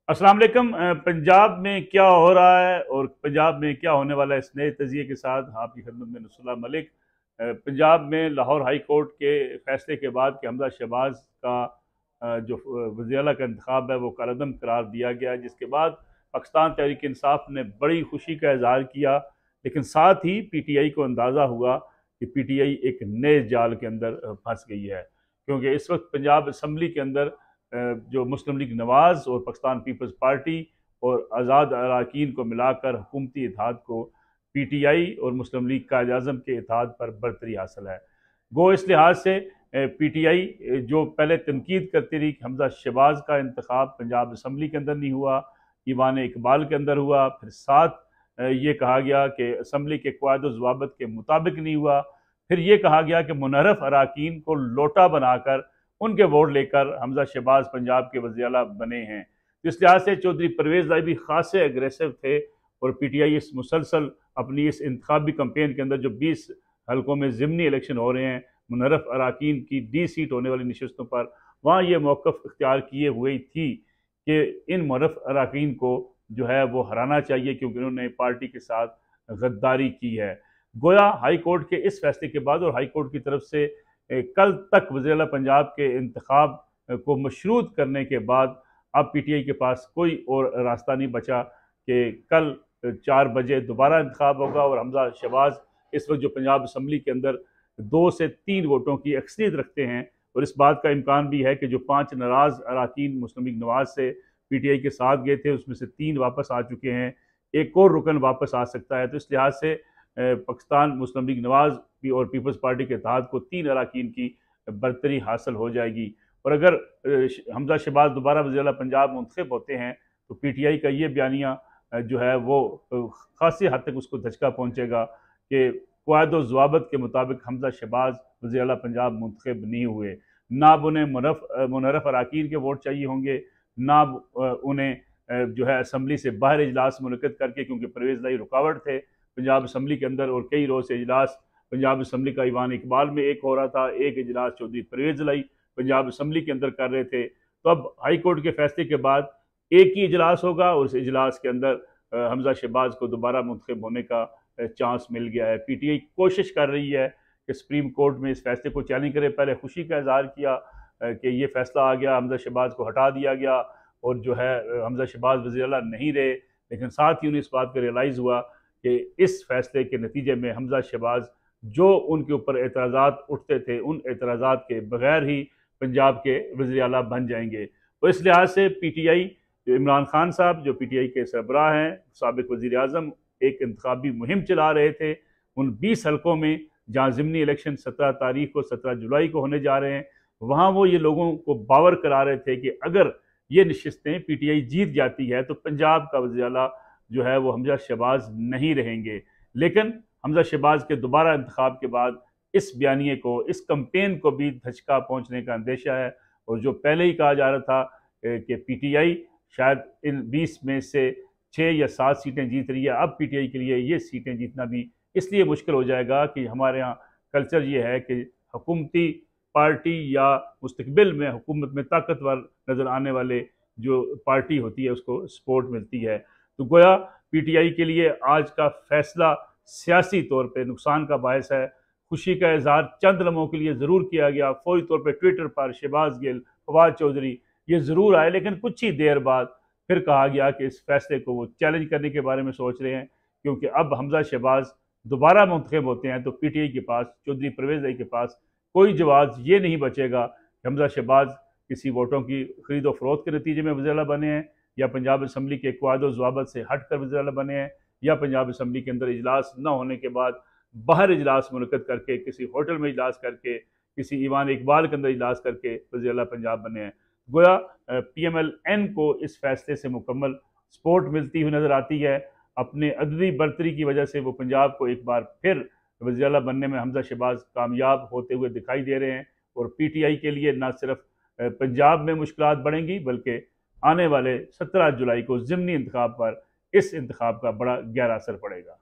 अस्सलाम वालेकुम। पंजाब में क्या हो रहा है और पंजाब में क्या होने वाला है, इस नए तजिए के साथ आपकी खिदमत में नसरुल्लाह मलिक। पंजाब में लाहौर हाई कोर्ट के फैसले के बाद कि हमजा शहबाज का जो वज़ीर आला का इंतखाब है वो कलअदम करार दिया गया, जिसके बाद पाकिस्तान तहरीक इंसाफ ने बड़ी खुशी का इजहार किया। लेकिन साथ ही PTI को अंदाज़ा हुआ कि PTI एक नए जाल के अंदर फंस गई है, क्योंकि इस वक्त पंजाब असम्बली के अंदर जो मुस्लिम लीग नवाज़ और पाकिस्तान पीपल्स पार्टी और आज़ाद अरकान को मिलाकर हुकूमती इत्तेहाद को PTI और मुस्लिम लीग कायद आज़म के इत्तेहाद पर बरतरी हासिल है। गो इस लिहाज से PTI जो पहले तनकीद करती रही कि हमजा शहबाज का इंतखाब पंजाब असम्बली के अंदर नहीं हुआ, ईवान इकबाल के अंदर हुआ, फिर साथ ये कहा गया कि असम्बली के क़वायद व ज़वाबित के मुताबिक नहीं हुआ, फिर ये कहा गया कि मुनहरफ अरकान को लोटा बनाकर उनके वोट लेकर हमजा शहबाज पंजाब के वज़ीर आला बने हैं। तो इस लिहाज से चौधरी परवेज़ लाई भी खासे एग्रेसिव थे और PTI इस मुसलसल अपनी इस इंतखाबी कैंपेन के अंदर जो 20 हल्कों में ज़िमनी इलेक्शन हो रहे हैं, मुनहरफ अरकान की D सीट होने वाली नशस्तों पर, वहाँ ये मौक़िफ़ इख्तियार किए हुए थी कि इन मुनहरफ अरकान को जो है वो हराना चाहिए, क्योंकि उन्होंने पार्टी के साथ गद्दारी की है। गोया हाई कोर्ट के इस फैसले के बाद और हाई कोर्ट की तरफ से कल तक वज़ीर आला पंजाब के इंतखाब को मशरूत करने के बाद अब PTI के पास कोई और रास्ता नहीं बचा कि कल 4 बजे दोबारा इंतखाब होगा और हमजा शहबाज इस वक्त जो पंजाब असम्बली के अंदर 2 से 3 वोटों की अक्सरियत रखते हैं, और इस बात का इम्कान भी है कि जो 5 नाराज़ अरकान मुस्लिम लीग नवाज़ से PTI के साथ गए थे उसमें से 3 वापस आ चुके हैं, एक और रुकन वापस आ सकता है। तो इस लिहाज से पाकिस्तान मुस्लिम लीग नवाज़ और पीपल्स पार्टी के इत्तेहाद को 3 अरकान की बरतरी हासिल हो जाएगी। और अगर हमजा शहबाज दोबारा वज़ीर आला पंजाब मुंतखब होते हैं तो PTI का ये बयानिया जो है वो खासी हद तक उसको धचका पहुँचेगा कि क़वायद व ज़वाबित के मुताबिक हमजा शहबाज वज़ीर आला पंजाब मुंतखब नहीं हुए। ना अब उन्हें मुनहरफ अरकान के वोट चाहिए होंगे, ना उन्हें जो है असम्बली से बाहर इजलास मुनक़्क़िद करके, क्योंकि परवेज़ लाई रुकावट थे पंजाब असम्बली के अंदर और कई रोज़ से इजलास पंजाब असम्बली का ईवान इकबाल में एक हो रहा था, एक इजलास चौधरी परवेज़ लाई पंजाब असम्बली के अंदर कर रहे थे। तो अब हाई कोर्ट के फैसले के बाद एक ही इजलास होगा और उस इजलास के अंदर हमजा शहबाज को दोबारा मुंतखब होने का चांस मिल गया है। PTI कोशिश कर रही है कि सुप्रीम कोर्ट में इस फैसले को चैलेंज करे। पहले खुशी का इजहार किया कि ये फैसला आ गया, हमजा शहबाज को हटा दिया गया और जो है हमजा शहबाज वज़ीर आला नहीं रहे, लेकिन साथ ही उन्हें इस बात का रियलाइज़ हुआ कि इस फैसले के नतीजे में हमजा शहबाज जो उनके ऊपर एतराज़ात उठते थे उन एतराज़ात के बगैर ही पंजाब के वज़ीर आला बन जाएंगे। तो इस लिहाज से PTI इमरान खान साहब जो PTI के सरबराह हैं, साबिक़ वज़ीर आज़म, एक इंतखाबी मुहिम चला रहे थे उन 20 हल्कों में जहाँ ज़िमनी इलेक्शन 17 तारीख को 17 जुलाई को होने जा रहे हैं। वहाँ वो ये लोगों को बावर करा रहे थे कि अगर ये नशिस्तें PTI जीत जाती है तो पंजाब का वज़ीर आला जो है वो हमजा शहबाज नहीं रहेंगे। लेकिन हमजा शहबाज के दोबारा इंतखाब के बाद इस बयानिए को, इस कैंपेन को भी धचका पहुँचने का अंदेशा है। और जो पहले ही कहा जा रहा था कि PTI शायद इन 20 में से 6 या 7 सीटें जीत रही है, अब PTI के लिए ये सीटें जीतना भी इसलिए मुश्किल हो जाएगा कि हमारे यहाँ कल्चर ये है कि हुकूमती पार्टी या मुस्तकबिल में हुकूमत में ताकतवर नज़र आने वाले जो पार्टी होती है उसको सपोर्ट मिलती है। तो गोया PTI के लिए आज का फैसला सियासी तौर पे नुकसान का बायस है। खुशी का इजहार चंद लम्हों के लिए ज़रूर किया गया, फौरी तौर पर ट्विटर पर शहबाज गिल, फवाद चौधरी ये ज़रूर आए, लेकिन कुछ ही देर बाद फिर कहा गया कि इस फैसले को वो चैलेंज करने के बारे में सोच रहे हैं, क्योंकि अब हमजा शहबाज दोबारा मुंतखब होते हैं तो PTI के पास, चौधरी परवेज़ लाई के पास कोई जवाब ये नहीं बचेगा कि हमजा शहबाज किसी वोटों की खरीदो फरोख्त के नतीजे में वज़ीर आला बने हैं, या पंजाब असम्बली के क़वायद व ज़वाबित से हट कर वज़ीर आला बने हैं, या पंजाब असम्बली के अंदर इजलास न होने के बाद बाहर इजलास मुनक़्क़िद करके, किसी होटल में इजलास करके, किसी ईवान इकबाल के अंदर इजलास करके वज़ीर आला पंजाब बने हैं। गोया PMLN को इस फैसले से मुकम्मल सपोर्ट मिलती हुई नज़र आती है। अपने अददी बरतरी की वजह से वो पंजाब को एक बार फिर वज़ीर आला बनने में हमजा शहबाज कामयाब होते हुए दिखाई दे रहे हैं। और PTI के लिए न सिर्फ पंजाब में मुश्किलात बढ़ेंगी, बल्कि आने वाले 17 जुलाई को ज़िमनी इंतखाब पर इस इंतखाब का बड़ा गहरा असर पड़ेगा।